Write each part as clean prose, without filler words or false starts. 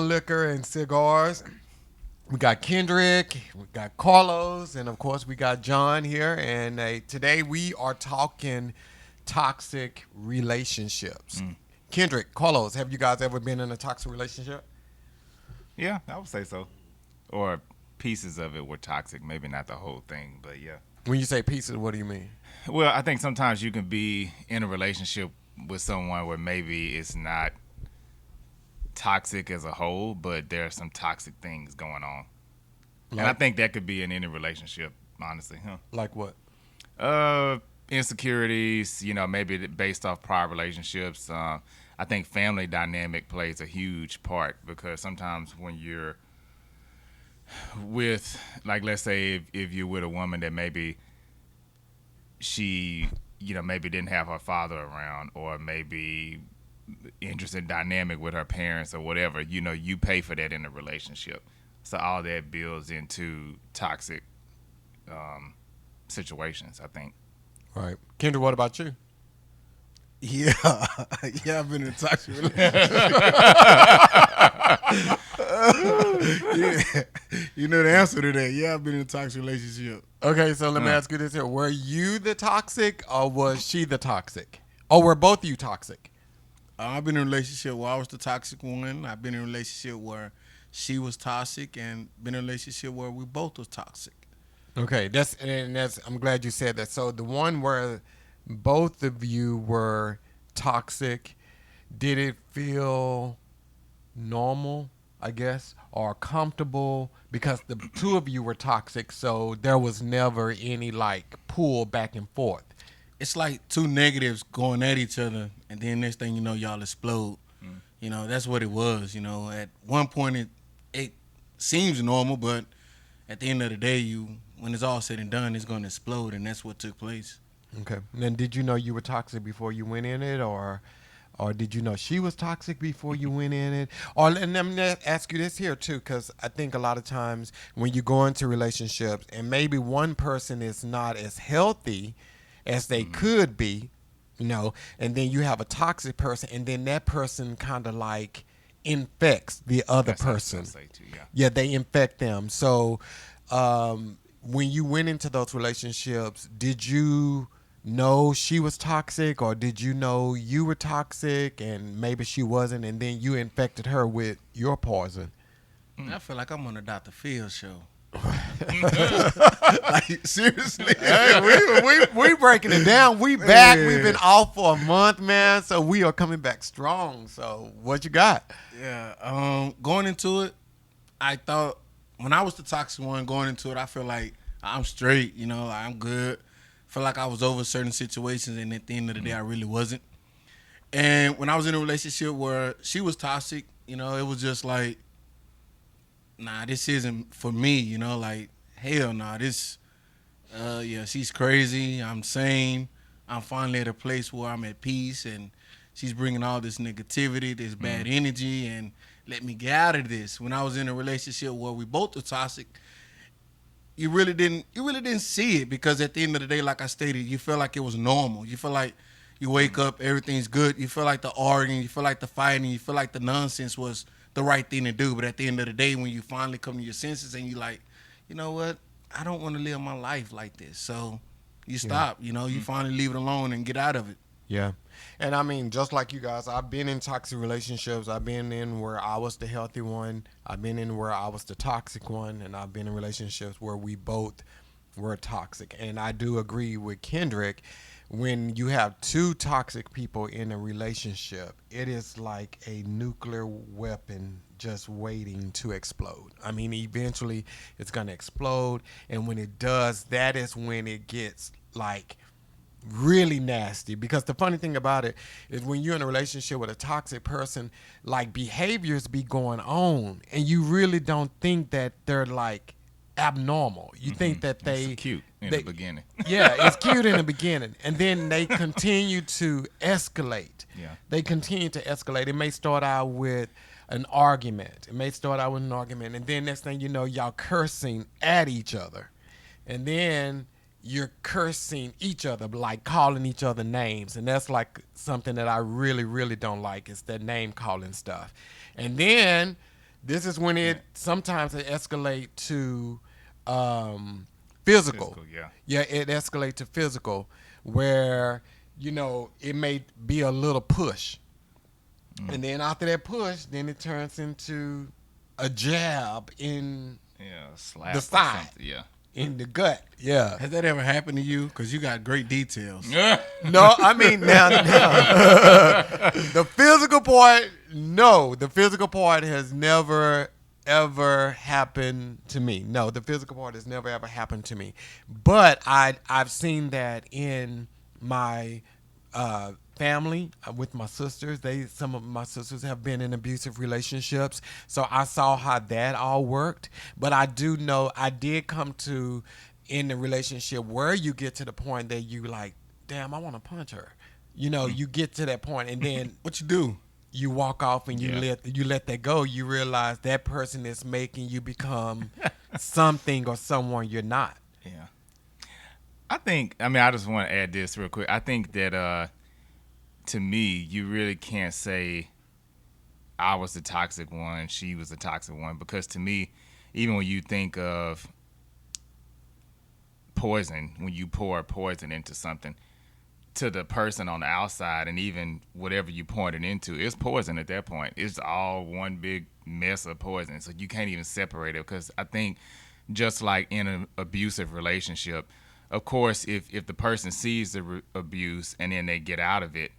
Brown Liquor and Cigars. We got Kendrick, we got Carlos, and of course we got John here. And today we are talking toxic relationships. Mm. Kendrick, Carlos, have you guys ever been in a toxic relationship? Yeah, I would say so. Or pieces of it were toxic. Maybe not the whole thing, but yeah. When you say pieces, what do you mean? Well, I think sometimes you can be in a relationship with someone where maybe it's not toxic as a whole, but there are some toxic things going on. And I Like, think that could be in any relationship, honestly. like what? Insecurities, maybe based off prior relationships. I think family dynamic plays a huge part because sometimes when you're with, like, let's say if you're with a woman that maybe she, maybe didn't have her father around, or maybe interesting dynamic with her parents or whatever, you pay for that in a relationship. So all that builds into toxic situations, I think. Right. Kendrick, what about you? Yeah, yeah, I've been in a toxic relationship. Yeah, you know the answer to that. Yeah, I've been in a toxic relationship. Okay, so let me ask you this here. Were you the toxic or was she the toxic? Or were both of you toxic? I've been in a relationship where I was the toxic one. I've been in a relationship where she was toxic, and been in a relationship where we both was toxic. Okay, that's I'm glad you said that. So the one where both of you were toxic, did it feel normal, I guess, or comfortable because the two of you were toxic, so there was never any like pull back and forth. It's like two negatives going at each other, and then next thing you know, y'all explode. That's what it was. At one point it seems normal, but at the end of the day, when it's all said and done, it's going to explode, and that's what took place. Okay. And then did you know you were toxic before you went in it, or did you know she was toxic before you went in it? Or and I'm gonna ask you this here too, because I think a lot of times when you go into relationships and maybe one person is not as healthy as they could be, and then you have a toxic person, and then that person kind of like infects the other That's what I was person. gonna say too, yeah. Yeah, they infect them. So when you went into those relationships, did you know she was toxic, or did you know you were toxic and maybe she wasn't, and then you infected her with your poison? I feel like I'm on a Dr. Phil show. Like, seriously. Hey, we breaking it down. We back. Yeah. We've been off for a month, man. So we are coming back strong. So what you got? Yeah. Going into it, I thought when I was the toxic one going into it, I feel like I'm straight. I'm good. Feel like I was over certain situations, and at the end of the day, I really wasn't. And when I was in a relationship where she was toxic, it was just like, nah, this isn't for me. Like, hell nah, this. Yeah, she's crazy. I'm sane. I'm finally at a place where I'm at peace, and she's bringing all this negativity, this bad energy, and let me get out of this. When I was in a relationship where we both were toxic, you really didn't see it, because at the end of the day, like I stated, you feel like it was normal. You feel like you wake up, everything's good. You feel like the arguing, you feel like the fighting, you feel like the nonsense was the right thing to do. But at the end of the day, when you finally come to your senses and you like, you know what, I don't want to live my life like this. So you stop. You finally leave it alone and get out of it. Yeah. And I mean, just like you guys, I've been in toxic relationships. I've been in where I was the healthy one. I've been in where I was the toxic one. And I've been in relationships where we both were toxic. And I do agree with Kendrick. When you have two toxic people in a relationship, it is like a nuclear weapon just waiting to explode. I mean, eventually it's going to explode. And when it does, that is when it gets like really nasty. Because the funny thing about it is when you're in a relationship with a toxic person, like behaviors be going on and you really don't think that they're like abnormal. You think that It's cute in the beginning. yeah, it's cute in the beginning, and then they continue to escalate. Yeah. They continue to escalate. It may start out with an argument. And then next thing you know, y'all cursing at each other, and then you're cursing each other, like calling each other names. And that's like something that I really, really don't like, is that name calling stuff. And then This is when it sometimes it escalate to physical. Physical, yeah. Yeah, it escalate to physical, where it may be a little push, and then after that push, then it turns into a jab in Yeah, slap the or side, something. Yeah. in the gut. Yeah. Has that ever happened to you? Because you got great details. No, I mean now, the physical part. No, the physical part has never ever happened to me. No, the physical part has never ever happened to me. But I've seen that in my family with my sisters. Some of my sisters have been in abusive relationships, so I saw how that all worked. But I do know I did come to in the relationship where you get to the point that you like, damn, I want to punch her. You get to that point, and then What you do? you walk off and you Yeah. let that go. You realize that person is making you become something or someone you're not. Yeah. I just want to add this real quick. I think that to me, you really can't say I was the toxic one, she was the toxic one, because to me, even when you think of poison, when you pour poison into something, to the person on the outside, and even whatever you poured it into, it's poison at that point. It's all one big mess of poison. So you can't even separate it, because I think just like in an abusive relationship, of course, if the person sees the abuse and then they get out of it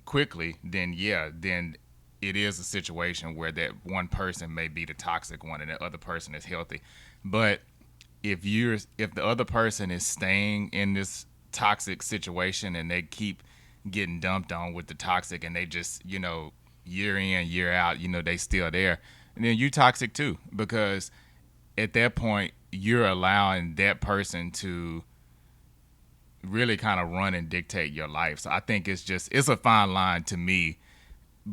quickly, then then it is a situation where that one person may be the toxic one and the other person is healthy. But if the other person is staying in this toxic situation and they keep getting dumped on with the toxic, and they just year in year out they still there, and then you toxic too, because at that point you're allowing that person to really kind of run and dictate your life. So I think it's a fine line to me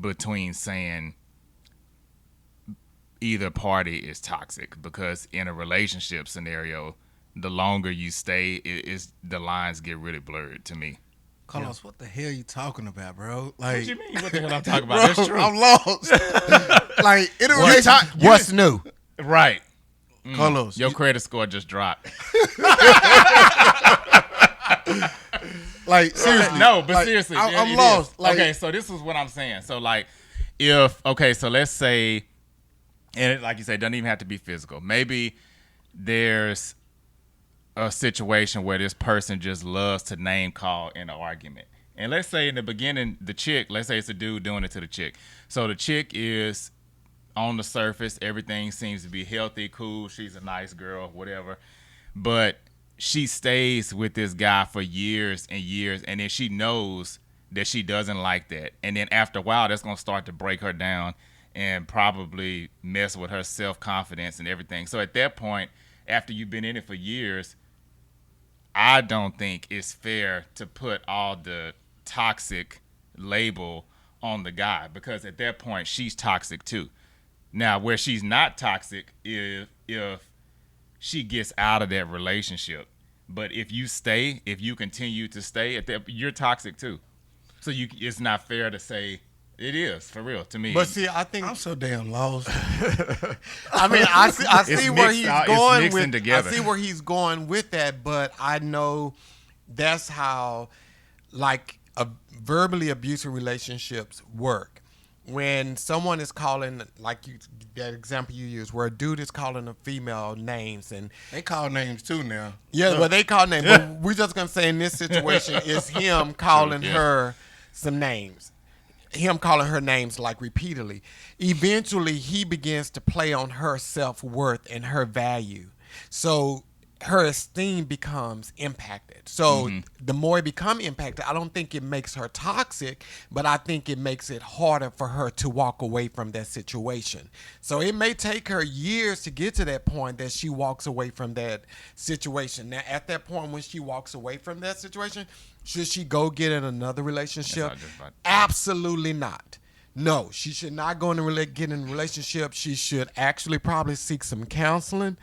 between saying either party is toxic, because in a relationship scenario, the longer you stay, the lines get really blurred to me. Carlos, what the hell you talking about, bro? Like, What you mean? What the hell I'm talking bro, about? That's true. I'm lost. Like, in a relationship, What's new? Right. Carlos, Your credit score just dropped. like seriously, No, but like, seriously, I'm it lost. is. Like, Okay, so this is what I'm saying. So like, so let's say, and like you said, it doesn't even have to be physical. Maybe there's a situation where this person just loves to name call in an argument. And let's say in the beginning, let's say it's a dude doing it to the chick. So the chick is on the surface, everything seems to be healthy, cool. She's a nice girl, whatever. But she stays with this guy for years and years, and then she knows that she doesn't like that. And then after a while, that's going to start to break her down and probably mess with her self-confidence and everything. So at that point, after you've been in it for years, I don't think it's fair to put all the toxic label on the guy, because at that point, she's toxic too. Now, where she's not toxic is if she gets out of that relationship. But if you continue to stay, you're toxic too. So it's not fair to say it is, for real, to me. But see, I think I'm so damn lost. I mean, I see It's where mixed he's out- it's going mixing with. together. I see where he's going with that, but I know that's how, like, verbally abusive relationships work. When someone is calling, like that example you use, where a dude is calling a female names, and They call names too now. well, they call names, but we're just gonna say in this situation, it's him calling yeah. her some names. Him calling her names like repeatedly. Eventually, he begins to play on her self-worth and her value. So her esteem becomes impacted. So the more it become impacted, I don't think it makes her toxic, but I think it makes it harder for her to walk away from that situation. So it may take her years to get to that point that she walks away from that situation. Now, at that point, when she walks away from that situation, should she go get in another relationship? That's what I was just about to say. Absolutely not. No, she should not go get in a relationship. She should actually probably seek some counseling.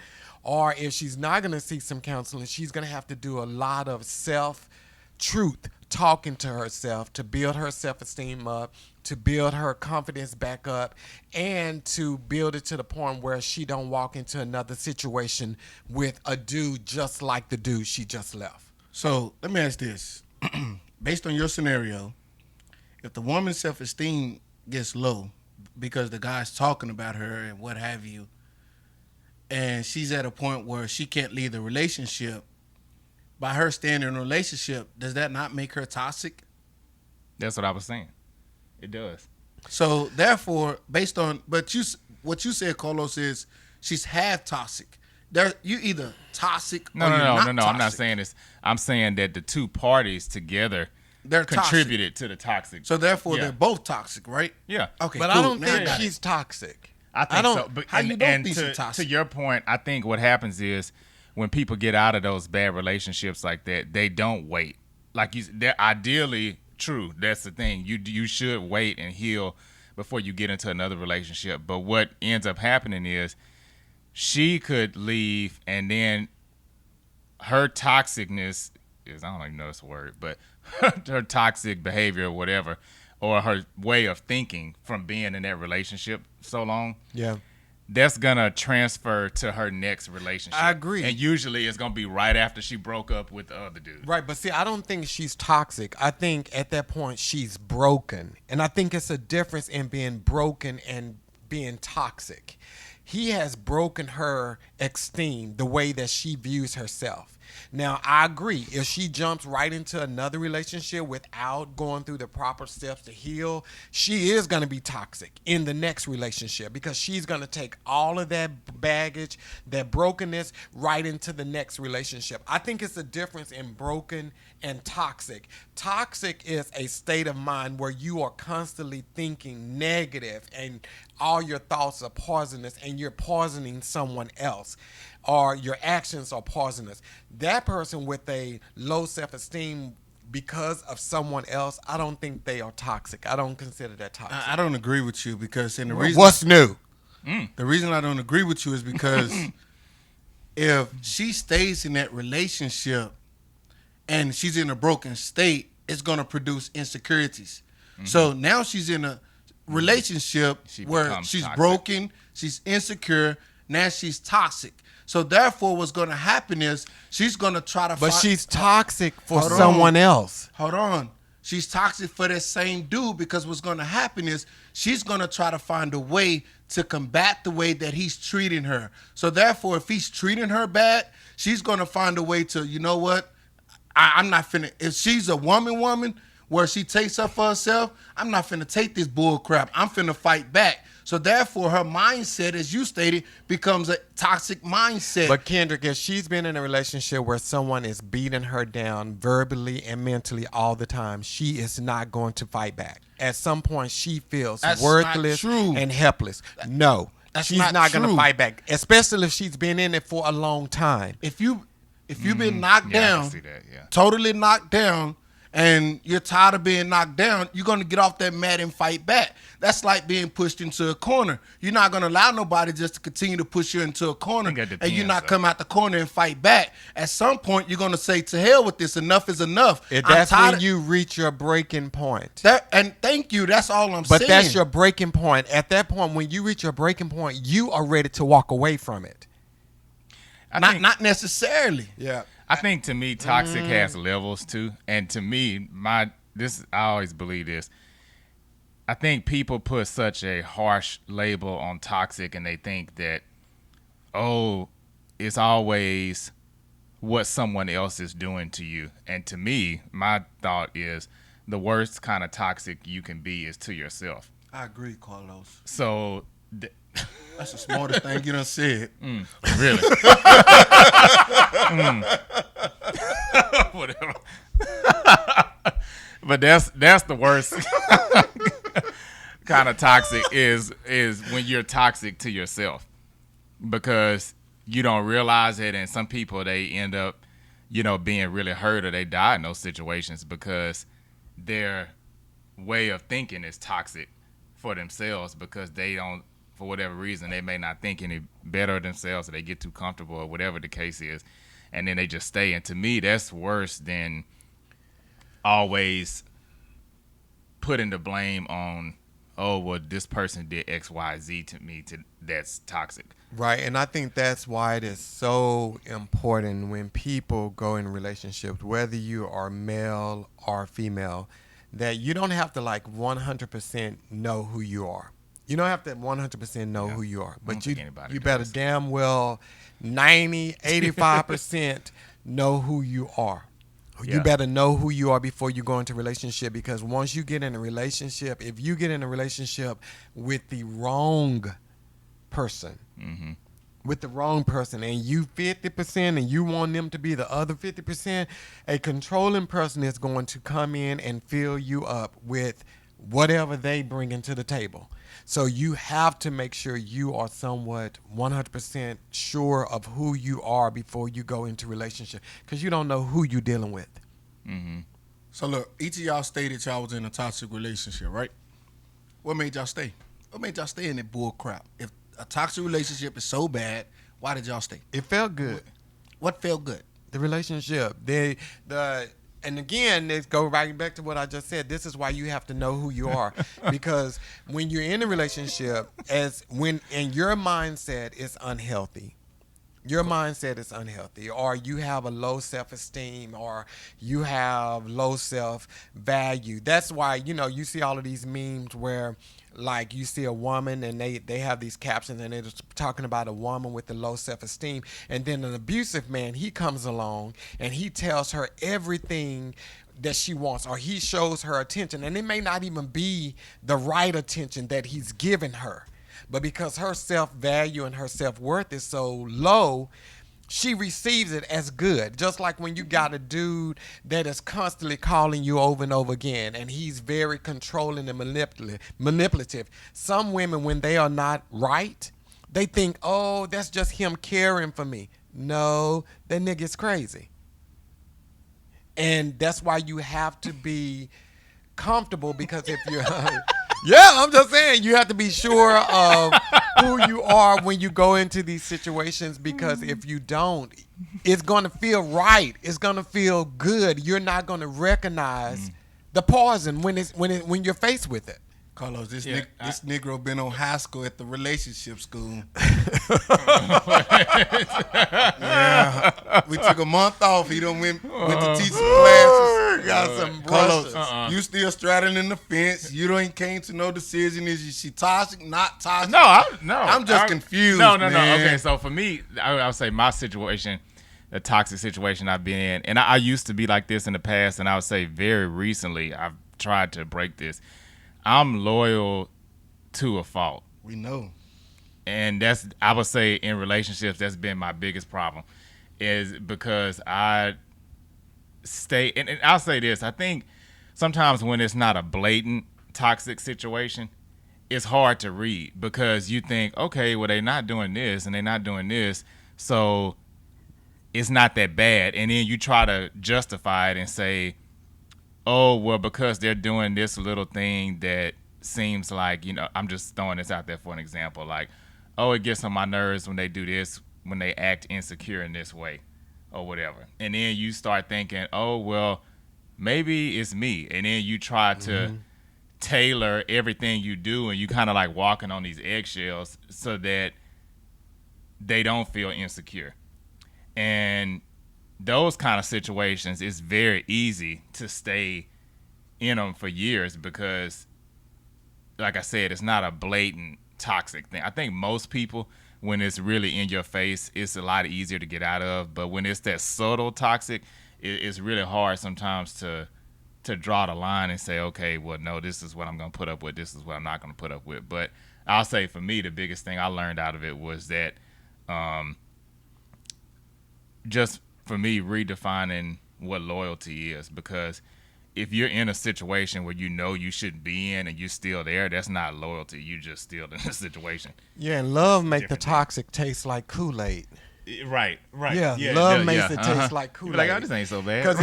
Or if she's not going to seek some counseling, she's going to have to do a lot of self-truth, talking to herself to build her self-esteem up, to build her confidence back up and to build it to the point where she don't walk into another situation with a dude just like the dude she just left. So let me ask this: based on your scenario, if the woman's self-esteem gets low because the guy's talking about her and what have you, and she's at a point where she can't leave the relationship, by her staying in a relationship, does that not make her toxic? That's what I was saying. It does. So therefore, based on what you said, Carlos, is she's half toxic. You either toxic No, or no, you're no, not no, no. toxic. I'm not saying this. I'm saying that the two parties together They're contributed to the toxic. So therefore, Yeah. they're both toxic, right? Yeah. Okay, But cool. I don't Now think got it. she's toxic. I think don't- so. But, how you don't think she's toxic? To your point, I think what happens is when people get out of those bad relationships like that, they don't wait. Like they're ideally true. That's the thing. You should wait and heal before you get into another relationship. But what ends up happening is she could leave, and then her toxicness is, I don't even know this word, but her toxic behavior or whatever, or her way of thinking from being in that relationship so long, Yeah. that's gonna transfer to her next relationship. I agree. And usually it's gonna be right after she broke up with the other dude. Right, but see, I don't think she's toxic. I think at that point she's broken. And I think it's a difference in being broken and being toxic. He has broken her esteem, the way that she views herself. Now, I agree. If she jumps right into another relationship without going through the proper steps to heal, she is going to be toxic in the next relationship because she's going to take all of that baggage, that brokenness, right into the next relationship. I think it's a difference in broken and toxic. Toxic is a state of mind where you are constantly thinking negative and all your thoughts are poisonous and you're poisoning someone else, or your actions are poisonous. That person with a low self-esteem because of someone else, I don't think they are toxic. I don't consider that toxic. I don't agree with you because What's new? the reason I don't agree with you is because if she stays in that relationship and she's in a broken state, it's going to produce insecurities. So now she's in a relationship She where becomes she's toxic. broken, she's insecure, now she's toxic. So therefore, what's going to happen is she's going to try to But find... she's toxic for Hold on. someone else. Hold on. She's toxic for that same dude because what's going to happen is she's going to try to find a way to combat the way that he's treating her. So therefore, if he's treating her bad, she's going to find a way to, you know what? I'm not finna... If she's a woman where she takes up for herself, I'm not finna take this bull crap. I'm finna fight back. So therefore, her mindset, as you stated, becomes a toxic mindset. But Kendrick, if she's been in a relationship where someone is beating her down verbally and mentally all the time, she is not going to fight back. At some point, she feels That's worthless not true. and helpless. No, That's she's not not going to true. fight back, especially if she's been in it for a long time. if you've been knocked Yeah, I down, can see that, yeah. totally knocked down, and you're tired of being knocked down, you're going to get off that mat and fight back. That's like being pushed into a corner. You're not going to allow nobody just to continue to push you into a corner, think that and you depends, not though. come out the corner and fight back. At some point, you're going to say, to hell with this, enough is enough. I'm That's tired when of- you reach your breaking point. And thank you, that's all I'm But saying. that's your breaking point. At that point, when you reach your breaking point, you are ready to walk away from it. Not necessarily. Yeah. I think to me, toxic has levels too, and to me, I always believe this. I think people put such a harsh label on toxic, and they think that, oh, it's always what someone else is doing to you. And to me, my thought is the worst kind of toxic you can be is to yourself. I agree, Carlos. So, That's the smartest thing you done said. really, whatever. But that's the worst kind of toxic is when you're toxic to yourself, because you don't realize it, and some people, they end up, being really hurt, or they die in those situations because their way of thinking is toxic for themselves, because they don't, for whatever reason, they may not think any better of themselves, or they get too comfortable, or whatever the case is, and then they just stay. And to me, that's worse than always putting the blame on, oh well, this person did X, Y, Z to me. That's toxic. Right, and I think that's why it is so important when people go in relationships, whether you are male or female, that you don't have to like 100% know who you are. You don't have to 100% know who you are, I don't but you think anybody you better does. damn well 90, 85% know who you are. You Yeah. better know who you are before you go into a relationship, because once you get in a relationship, if you get in a relationship with the wrong person, Mm-hmm. with the wrong person, and you 50% and you want them to be the other 50%, a controlling person is going to come in and fill you up with whatever they bring into the table. So you have to make sure you are somewhat 100% sure of who you are before you go into relationship, because you don't know who you're dealing with. Mm-hmm. So look, each of y'all stated y'all was in a toxic relationship, right? What made y'all stay? What made y'all stay in that bull crap? If a toxic relationship is so bad, why did y'all stay? It felt good. What felt good? The relationship, and again, let's go right back to what I just said. This is why you have to know who you are, because when you're in a relationship, and your mindset is unhealthy, or you have a low self-esteem, or you have low self-value. That's why, you see all of these memes where, like, you see a woman and they have these captions and they're just talking about a woman with a low self-esteem, and then an abusive man, he comes along and he tells her everything that she wants, or he shows her attention, and it may not even be the right attention that he's giving her. But because her self-value and her self-worth is so low, she receives it as good. Just like when you got a dude that is constantly calling you over and over again, and he's very controlling and manipulative. Some women, when they are not right, they think, oh, that's just him caring for me. No, that nigga's crazy. And that's why you have to be comfortable, because if you're yeah, I'm just saying, you have to be sure of who you are when you go into these situations, because if you don't, it's going to feel right, it's going to feel good. You're not going to recognize the poison when you're faced with it. Carlos, this Yeah, this Negro been on high school at the relationship school. Yeah, we took a month off. He done went to teach some classes. Got some Carlos, brushes. you still straddling in the fence. You don't came to no decision. Is she toxic? Not toxic? No. I'm just confused. No. man. Okay, so for me, I'll say my situation, the toxic situation I've been in, and I used to be like this in the past, and I would say very recently I've tried to break this. I'm loyal to a fault. We know. And I would say in relationships, that's been my biggest problem, is because I stay, and I'll say this, I think sometimes when it's not a blatant toxic situation, it's hard to read, because you think, okay, well, they're not doing this and they're not doing this, so it's not that bad. And then you try to justify it and say, oh, well, because they're doing this little thing that seems like, I'm just throwing this out there for an example, like, oh, it gets on my nerves when they do this, when they act insecure in this way or whatever. And then you start thinking, oh, well, maybe it's me. And then you try to tailor everything you do, and you kind of like walking on these eggshells so that they don't feel insecure. And those kind of situations, it's very easy to stay in them for years, because, like I said, it's not a blatant toxic thing. I think most people, when it's really in your face, it's a lot easier to get out of. But when it's that subtle toxic, it's really hard sometimes to draw the line and say, okay, well, no, this is what I'm going to put up with, this is what I'm not going to put up with. But I'll say for me, the biggest thing I learned out of it was that just for me, redefining what loyalty is, because if you're in a situation where you shouldn't be in and you're still there, that's not loyalty. You just still in the situation. Yeah, and love make the different thing. toxic taste like Kool-Aid. Right. Yeah, love makes it taste like You Kool-Aid. be like, oh, this ain't so bad.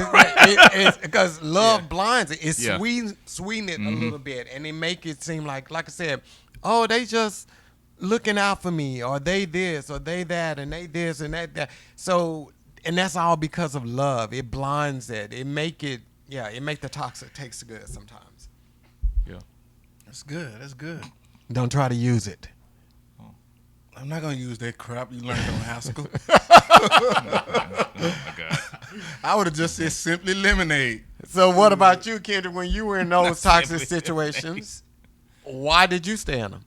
Because love blinds it. It Yeah. sweeten it a little bit, and it make it seem like I said, oh, they just looking out for me, or they this, or they that, and they this and that. So, and that's all because of love. It blinds it. It make the toxic taste good sometimes. Yeah. That's good. That's good. Don't try to use it. I'm not gonna use that crap you learned on high school. Oh my God. I would have just said simply lemonade. So what about you, Kendrick? When you were in those toxic Simply situations, why did you stay in them?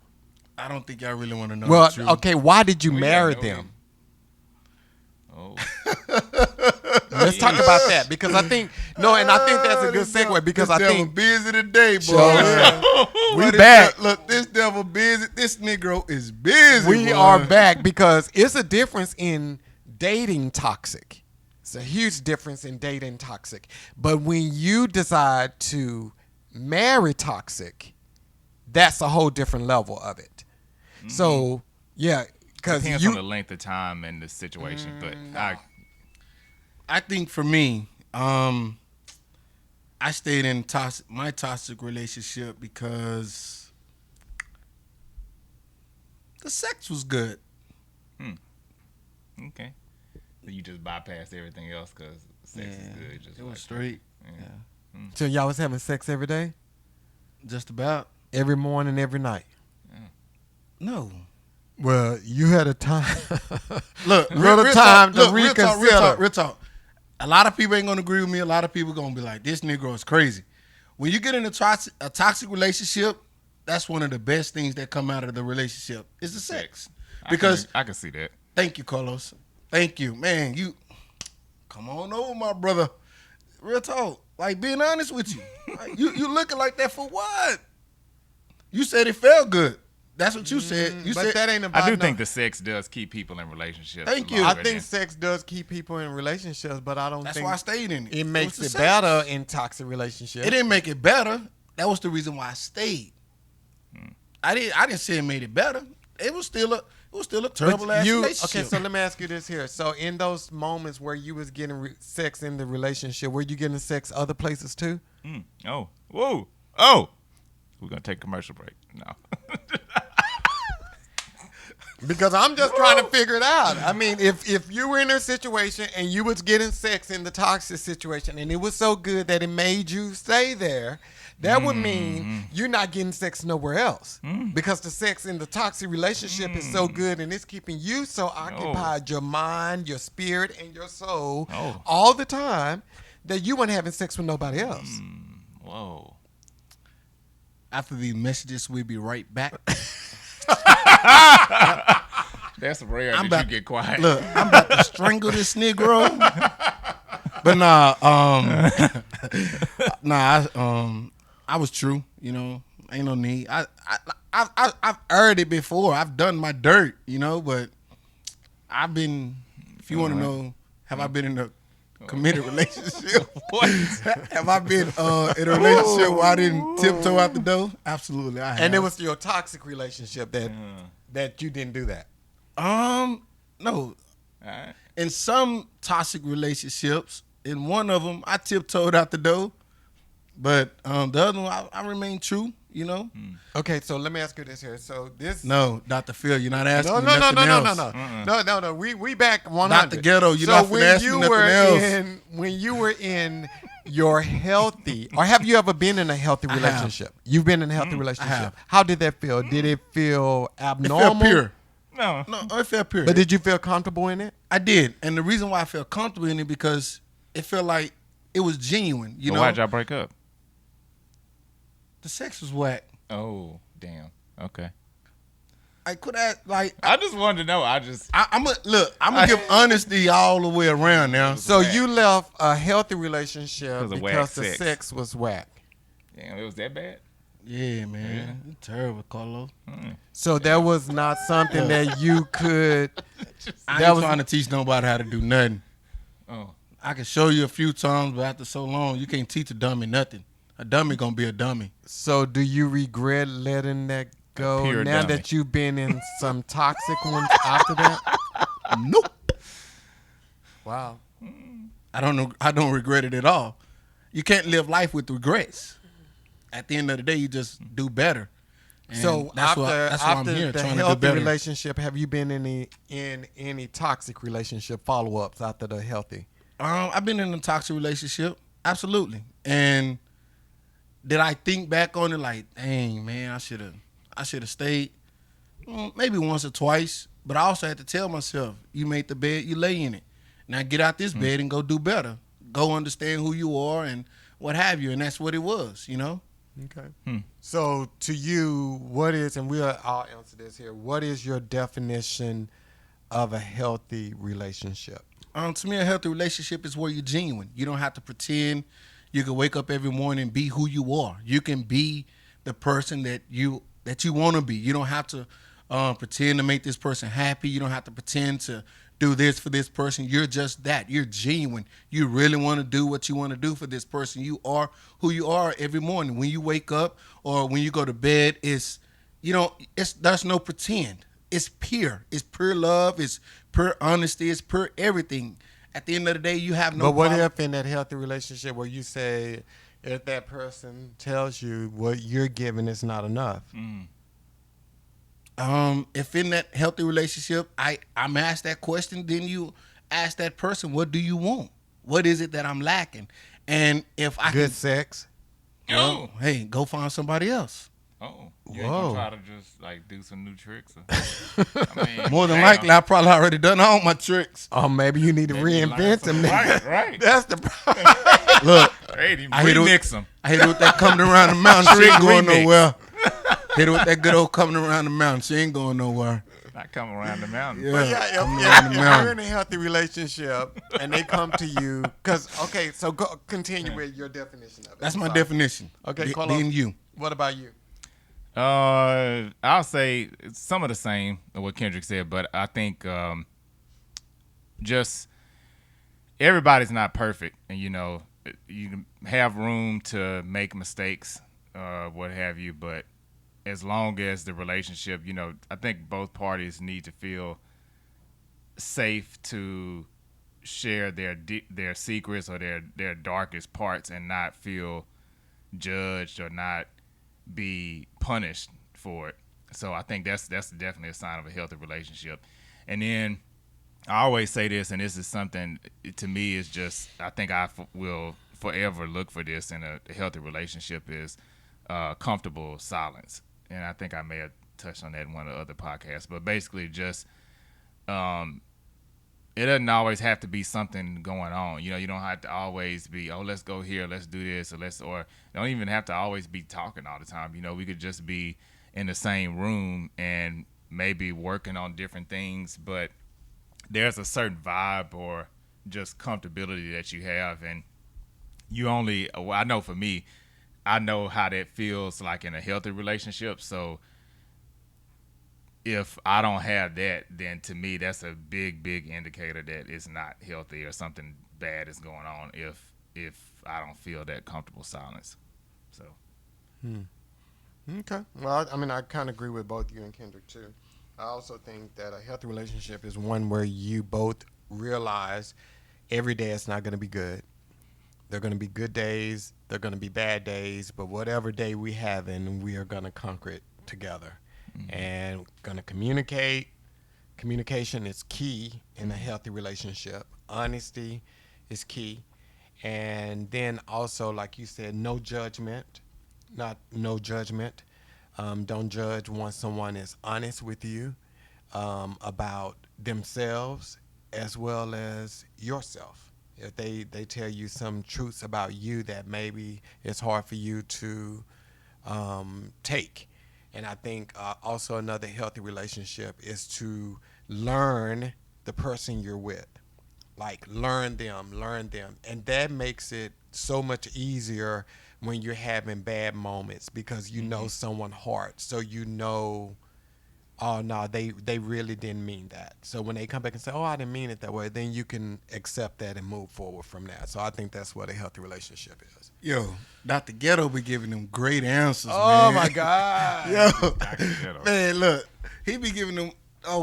I don't think y'all really want to know Well, the truth. okay, why did you We marry gotta know them? Oh. Let's talk about that because I think and I think that's a good segue because I this devil think busy today, boy. Sure is. We This back. Look, this devil busy. This Negro is busy. we boy. are back because it's a difference in dating toxic. It's a huge difference in dating toxic. But when you decide to marry toxic, that's a whole different level of it. So yeah, because Depends on the length of time and the situation, but I think for me, I stayed in my toxic relationship because the sex was good. okay. You just bypass everything else because sex is good. Just It was like, straight. Yeah. Yeah. so y'all was having sex every day, Just about. every morning, every night. No. Well, you had a time. Look, Little time to real talk, reconsider. real talk. A lot of people ain't gonna agree with me. A lot of people gonna be like, "This Negro is crazy." When you get in a toxic relationship, that's one of the best things that come out of the relationship is the sex. Because I can see that. thank you, Carlos. Thank you, man. You come on over, my brother. Real talk. Like being honest with you. Like, you looking like that for what? You said it felt good. That's what you said. You but said that ain't about. I do think the sex does keep people in relationships. Thank you. I longer think than- sex does keep people in relationships, but I don't that's think why I stayed in it. it makes was it the better sex. in toxic relationships. It didn't make it better. That was the reason why I stayed. I didn't say it made it better. It was still a terrible ass relationship. Okay, so let me ask you this here. So in those moments where you was getting sex in the relationship, were you getting sex other places too? Oh. Whoa. Oh. We're going to take a commercial break. No. Because I'm just trying to figure it out. I mean, if you were in a situation and you was getting sex in the toxic situation and it was so good that it made you stay there, that would mean you're not getting sex nowhere else. Because the sex in the toxic relationship is so good and it's keeping you so occupied, your mind, your spirit, and your soul all the time that you weren't having sex with nobody else. Whoa. After these messages, we'll be right back. That's rare I'm that about- you get quiet. Look, I'm about to strangle this Negro. But I was true. You know, ain't no need. I've aired it before. I've done my dirt. You know, but I've been. If you want to know, have I been in a committed relationship? What? Have I been in a relationship where I didn't tiptoe out the door? Absolutely, I have. And it was your toxic relationship that you didn't do that. No. All right. In some toxic relationships, in one of them, I tiptoed out the door, but the other one, I remained true. You know. Okay, so let me ask you this here. So this No, Dr. Phil, you're not asking No, me no, no, nothing no, no, else. no. We back 100. Dr. Ghetto, you're so not when finna ask me you nothing were else. when you were in your healthy, or have you ever been in a healthy have. relationship? You've been in a healthy relationship. have. How did that feel? Did it feel It abnormal? felt pure. No. No, it felt pure. But did you feel comfortable in it? I did, and the reason why I felt comfortable in it because it felt like it was genuine. You So know, why'd y'all break up? the sex was whack. Oh, damn. Okay. I could have like I just wanted to know. I'm gonna give honesty all the way around now. So you left a healthy relationship Because of whack because the sex. sex was whack. Damn, it was that bad? Yeah, man, you terrible, Carlos. So that was not something that you could. I That ain't was- trying to teach nobody how to do nothing. Oh. I can show you a few times, but after so long, you can't teach a dummy nothing. A dummy gonna be a dummy. So do you regret letting that go pure now dummy. that you've been in some toxic ones after that? Nope. Wow. I don't know. I don't regret it at all. You can't live life with regrets. At the end of the day, you just do better. And So that's why I'm after here the trying to do healthy better. relationship, have you been in any toxic relationship follow-ups after the healthy? I've been in a toxic relationship, absolutely, and did I think back on it like, dang man, I should have stayed? Maybe once or twice, but I also had to tell myself, you made the bed, you lay in it. Now get out this bed and go do better. Go understand who you are and what have you, and that's what it was, you know. Okay. So to you, what is, and we'll all answer this here, what is your definition of a healthy relationship? To me, a healthy relationship is where you're genuine. You don't have to pretend. You can wake up every morning and be who you are. You can be the person that you want to be. You don't have to pretend to make this person happy. You don't have to pretend to do this for this person. You're just that. You're genuine. You really want to do what you want to do for this person. You are who you are every morning. When you wake up or when you go to bed, there's no pretend. It's pure. It's pure love. It's pure honesty. It's pure everything. At the end of the day, you have no But what problem. if in that healthy relationship where you say, if that person tells you what you're giving is not enough? If in that healthy relationship, I'm asked that question, then you ask that person, what do you want? What is it that I'm lacking? And if I Good can, sex? well, hey, go find somebody else. You ain't Whoa. gonna try to just like do some new tricks? I mean, More than damn. likely, I probably already done all my tricks. Oh, maybe you need to Maybe you learn reinvent them. something. Right. That's the problem. Look, Hey, I hit it remix them. I hit it with that coming around the mountain. She ain't going Remix. nowhere. Hit it with that good old coming around the mountain. She ain't going nowhere. Not coming around the mountain. Yeah, But yeah, coming if around the you're mountain. in a healthy relationship and they come to you, because, okay, so go continue with your definition of it. That's my Sorry. definition. Okay, Then Carlos. you. What about you? I'll say some of the same of what Kendrick said, but I think just everybody's not perfect, and you can have room to make mistakes, what have you. But as long as the relationship, I think both parties need to feel safe to share their secrets or their darkest parts, and not feel judged or not be punished for it. So I think that's definitely a sign of a healthy relationship. And then I always say this, and this is something to me is just I think will forever look for this in a healthy relationship is comfortable silence. And I think I may have touched on that in one of the other podcasts, but basically just it doesn't always have to be something going on. You don't have to always be, oh, let's go here, let's do this, or don't even have to always be talking all the time. We could just be in the same room and maybe working on different things, but there's a certain vibe or just comfortability that you have, and I know for me, I know how that feels like in a healthy relationship. So if I don't have that, then to me that's a big, big indicator that it's not healthy or something bad is going on. If I don't feel that comfortable silence, so Okay. Well, I mean, I kind of agree with both you and Kendrick, too. I also think that a healthy relationship is one where you both realize every day it's not going to be good. There are going to be good days, there are going to be bad days, but whatever day we have in, we are going to conquer it together. And going to communicate. Communication is key in a healthy relationship. Honesty is key. And then also, like you said, no judgment. Not no judgment. Don't judge once someone is honest with you about themselves as well as yourself. If they tell you some truths about you that maybe it's hard for you to take. And I think also another healthy relationship is to learn the person you're with. Like learn them. And that makes it so much easier when you're having bad moments because you know someone's heart. So oh no, they really didn't mean that. So when they come back and say, oh, I didn't mean it that way, then you can accept that and move forward from that. So I think that's what a healthy relationship is. Yo, Dr. Ghetto be giving them great answers, man. Oh my God. Yo, Ghetto. man, look, he be giving them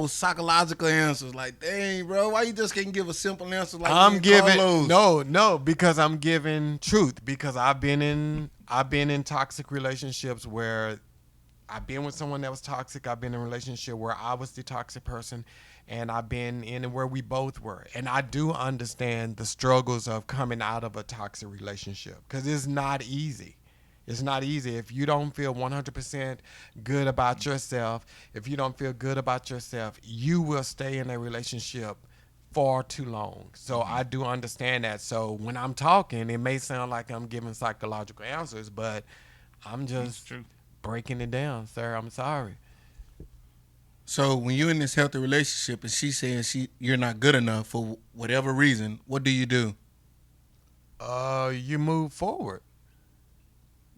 psychological answers. Like, dang, bro, why you just can't give a simple answer like I'm me and giving Carlos? no, because I'm giving truth. Because I've been in toxic relationships where I've been with someone that was toxic. I've been in a relationship where I was the toxic person, and I've been in where we both were. And I do understand the struggles of coming out of a toxic relationship because it's not easy. It's not easy. If you don't feel 100% good about yourself, if you don't feel good about yourself, you will stay in a relationship far too long. So I do understand that. So when I'm talking, it may sound like I'm giving psychological answers, but I'm It's just true. breaking it down, sir. I'm sorry. So when you're in this healthy relationship and she says you're not good enough for whatever reason, what do you do? You move forward.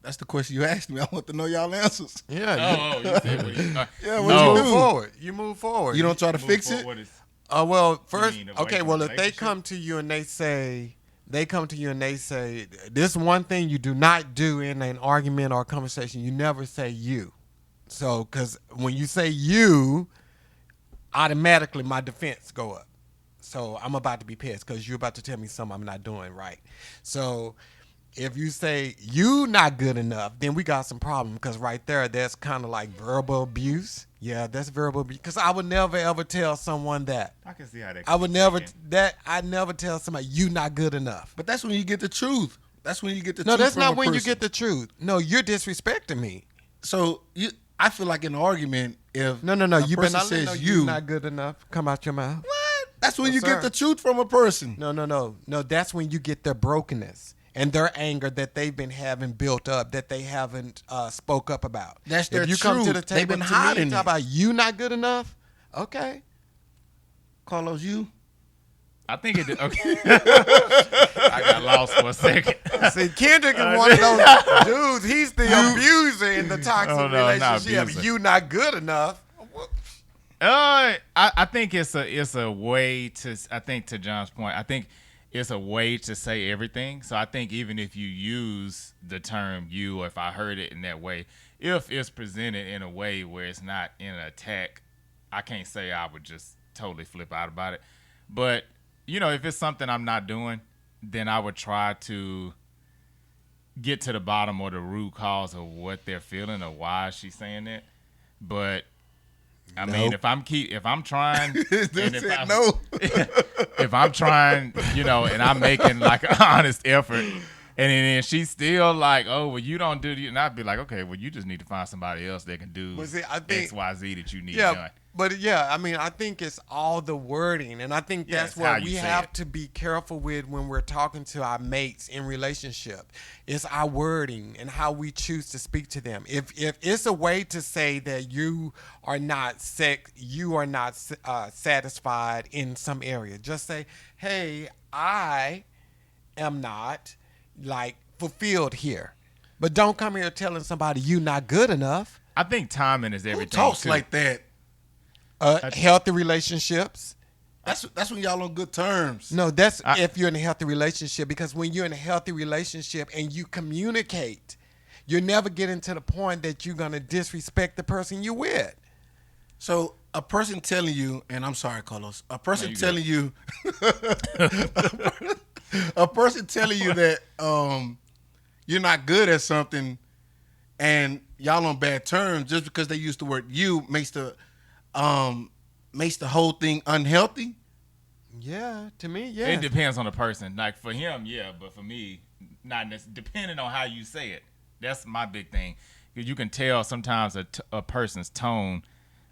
That's the question you asked me. I want to know y'all answers. Yeah, You said what you, Yeah, you what you move do? forward. You move forward. You don't try to move fix it. forward is Well, you first, mean away okay. from Well, the if they relationship? come to you and they come to you and they say, this one thing you do not do in an argument or conversation, you never say you. So, because when you say you, automatically my defense go up. So I'm about to be pissed because you're about to tell me something I'm not doing right. So if you say you not good enough, then we got some problem because right there, that's kind of like verbal abuse. Yeah, that's verbal abuse. Because I would never ever tell someone that. I can see how that. I could would be never taken. I never tell somebody you not good enough. But that's when you get the truth. That's when you get the No, truth that's from not a when you person. get the truth. No, you're disrespecting me. So I feel like in an argument, if No. a You better person not let says no you, you not good enough come out your mouth. what? That's when No, you sir. get the truth from a person. No. That's when you get their brokenness and their anger that they've been having built up that they haven't spoke up about. That's their If you come to truth. the They've table been to me hiding and talk it. about you not good enough, okay. Carlos, you. I think it. Okay. I got lost for a second. See, Kendrick is one of those dudes. He's the abuser in the toxic Oh, no, I'm not relationship. abuser. You not good enough. I think it's a way to. I think to John's point, I think it's a way to say everything. So I think even if you use the term "you," or if I heard it in that way, if it's presented in a way where it's not in an attack, I can't say I would just totally flip out about it. But if it's something I'm not doing, then I would try to get to the bottom or the root cause of what they're feeling or why she's saying that. But I mean, Nope. if I'm trying, and Said no. if I'm trying, and I'm making like an honest effort, and then she's still like, oh, well, you don't do, and I'd be like, okay, well, you just need to find somebody else that can do But see, I think- X, Y, Z that you need Yeah, done. but yeah, I mean, I think it's all the wording, and I think Yeah, that's it's how what you we say have it. to be careful with when we're talking to our mates in relationship. It's our wording and how we choose to speak to them. If it's a way to say that you are not satisfied in some area, just say, "Hey, I am not like fulfilled here," but don't come here telling somebody you not good enough. I think timing is Who everything. talks too. like that? Healthy relationships. That's when y'all on good terms. No, that's if you're in a healthy relationship. Because when you're in a healthy relationship and you communicate, you're never getting to the point that you're gonna disrespect the person you're with. So a person telling you, and I'm sorry, Carlos, a person you telling you, a person telling you that you're not good at something, and y'all on bad terms just because they use the word "you" makes the whole thing unhealthy. Yeah, to me, yeah. It depends on the person. Like for him, yeah, but for me, not necessarily. Depending on how you say it, that's my big thing. Because you can tell sometimes a person's tone,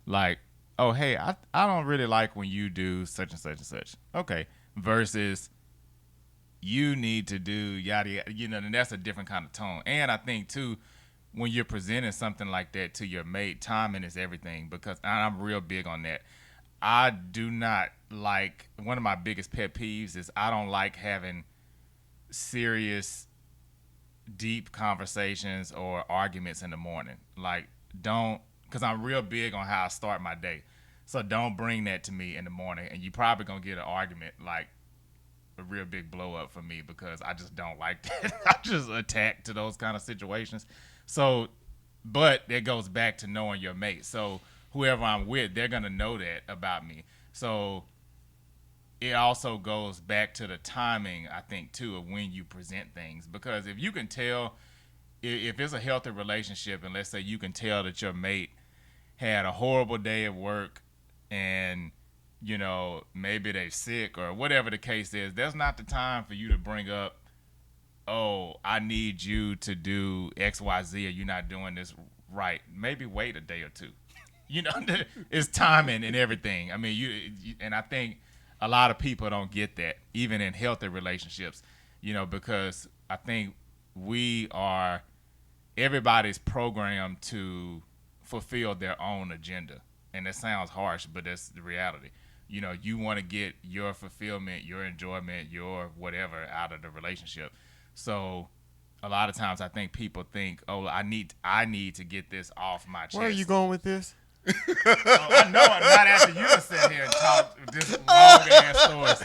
like, oh, hey, I don't really like when you do such and such and such. Okay, versus you need to do yada yada. And that's a different kind of tone. And I think too, when you're presenting something like that to your mate, timing is everything. Because I'm real big on that. I do not like, one of my biggest pet peeves is I don't like having serious, deep conversations or arguments in the morning. Like, because I'm real big on how I start my day. So don't bring that to me in the morning. And you probably going to get an argument, like a real big blow up for me, because I just don't like that. I just attack to those kind of situations. So, but that goes back to knowing your mate. So whoever I'm with, they're going to know that about me. So it also goes back to the timing, I think, too, of when you present things. Because if you can tell, if it's a healthy relationship, and let's say you can tell that your mate had a horrible day at work and, maybe they're sick or whatever the case is, that's not the time for you to bring up oh, I need you to do XYZ, or you're not doing this right. Maybe wait a day or two. You know, it's timing and everything. I mean, and I think a lot of people don't get that, even in healthy relationships, because I think everybody's programmed to fulfill their own agenda. And it sounds harsh, but that's the reality. You want to get your fulfillment, your enjoyment, your whatever out of the relationship. So a lot of times I think people think, oh, I need to get this off my chest. Where are you going with this? Oh, I know I'm not after you to sit here and talk this long ass stories.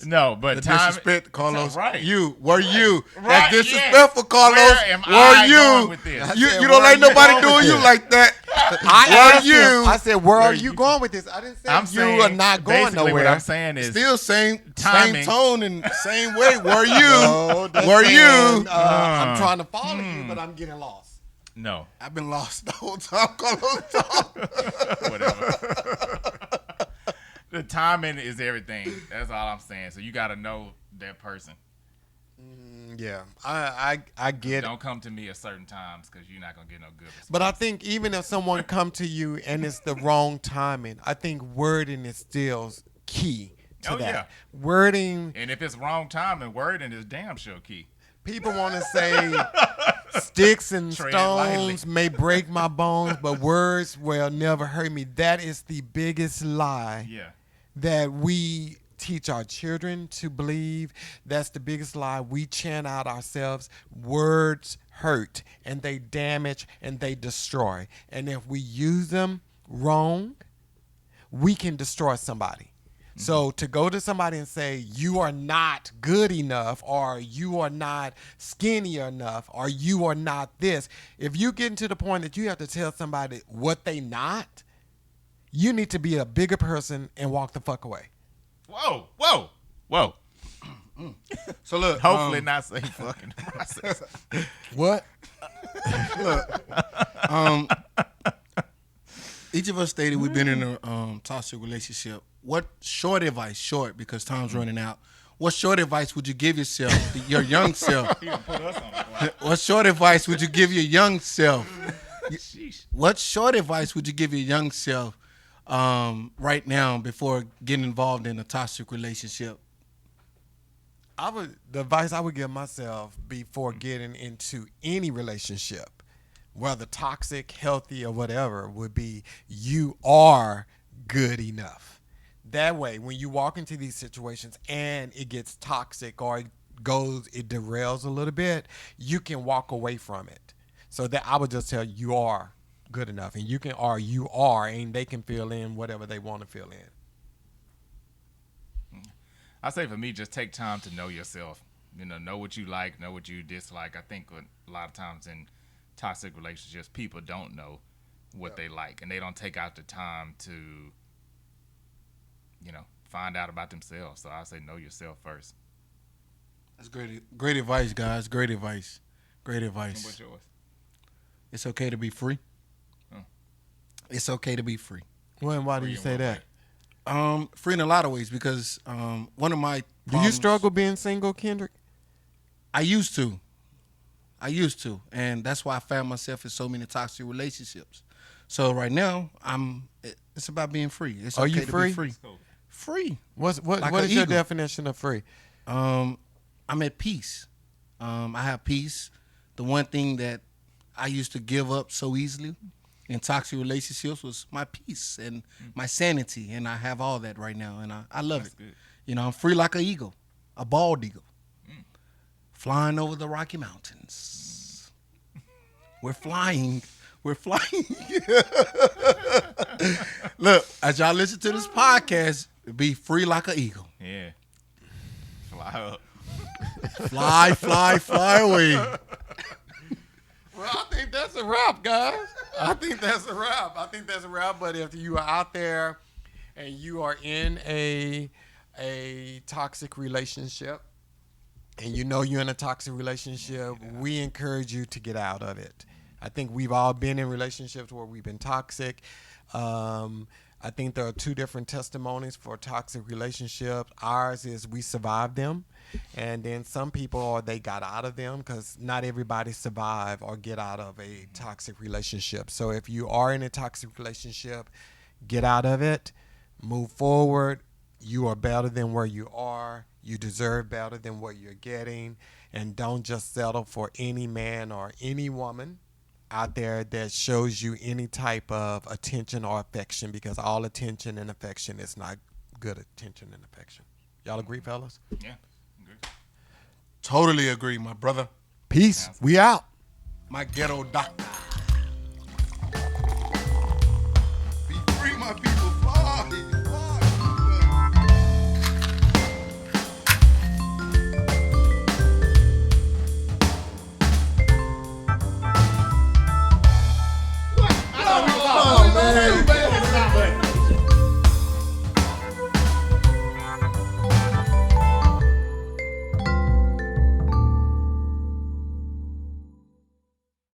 No, but The time, disrespect, Carlos. right. Were you? Right, That's disrespectful, yes. Carlos. Where am Were I you? going with this? I You said, don't where like are you nobody going doing with you this? like that. I asked him. you? I said, where are you going with this? I didn't say you are not going basically nowhere. What I'm saying is Still same timing. tone and same way. Were you? No, that's Were saying, you? I'm trying to follow you, but I'm getting lost. no, I've been lost the whole time. Carlos talk. whatever. The timing is everything. That's all I'm saying. So you got to know that person. Yeah, I get it. Don't come to me at certain times because you're not gonna get no good response. But I think even if someone come to you and it's the wrong timing, I think wording is still key to Oh, that. yeah. Wording, And if it's wrong timing, wording is damn sure key. people want to say sticks and Tread stones lightly. may break my bones, but words will never hurt me. That is the biggest lie Yeah. that we teach our children to believe. That's the biggest lie we chant out ourselves. Words hurt and they damage and they destroy. And if we use them wrong, we can destroy somebody. So to go to somebody and say, you are not good enough, or you are not skinny enough, or you are not this, if you get to the point that you have to tell somebody what they not, you need to be a bigger person and walk the fuck away. Whoa, whoa, whoa. So look, Hopefully not say fucking process. What? each of us stated we've been in a toxic relationship. What short advice, because time's running out, what short advice would you give yourself, your young self? You gonna put us on the spot. What short advice would you give your young self? Sheesh. What short advice would you give your young self right now before getting involved in a toxic relationship? The advice I would give myself before getting into any relationship, whether toxic, healthy, or whatever, would be you are good enough. That way, when you walk into these situations and it gets toxic or it derails a little bit, you can walk away from it. So that I would just tell you are good enough, and you are, and they can fill in whatever they want to fill in. I say for me, just take time to know yourself. Know what you like, know what you dislike. I think a lot of times in toxic relationships, people don't know what they like, and they don't take out the time to, find out about themselves. So I say know yourself first. That's great advice, guys. Great advice. And what's yours? It's okay to be free. It's okay to be free. Well, and why do Free you in say what that? way? Free in a lot of ways because one of my Do you problems- struggle being single, Kendrick? I used to, and that's why I found myself in so many toxic relationships. So right now, it's about being free. It's Are okay you to free? be free. Free. What Like what an is your eagle. definition of free? I'm at peace. I have peace. The one thing that I used to give up so easily in toxic relationships was my peace and my sanity, and I have all that right now, and I love That's it. good. I'm free like an eagle, a bald eagle, flying over the Rocky Mountains. We're flying. We're flying. Look, as y'all listen to this podcast, be free like an eagle. Yeah. Fly up. Fly, fly, fly away. Well, I think that's a wrap, guys. I think that's a wrap. But if you are out there and you are in a toxic relationship, and you're in a toxic relationship, we encourage you to get out of it. I think we've all been in relationships where we've been toxic. I think there are two different testimonies for toxic relationships. Ours is we survived them, and then some people are they got out of them, because not everybody survive or get out of a toxic relationship. So if you are in a toxic relationship, get out of it, move forward. You are better than where you are. You deserve better than what you're getting, and don't just settle for any man or any woman out there that shows you any type of attention or affection, because all attention and affection is not good attention and affection. Y'all agree, fellas? Yeah. Good. Totally agree, my brother. Peace. We out. My ghetto doctor.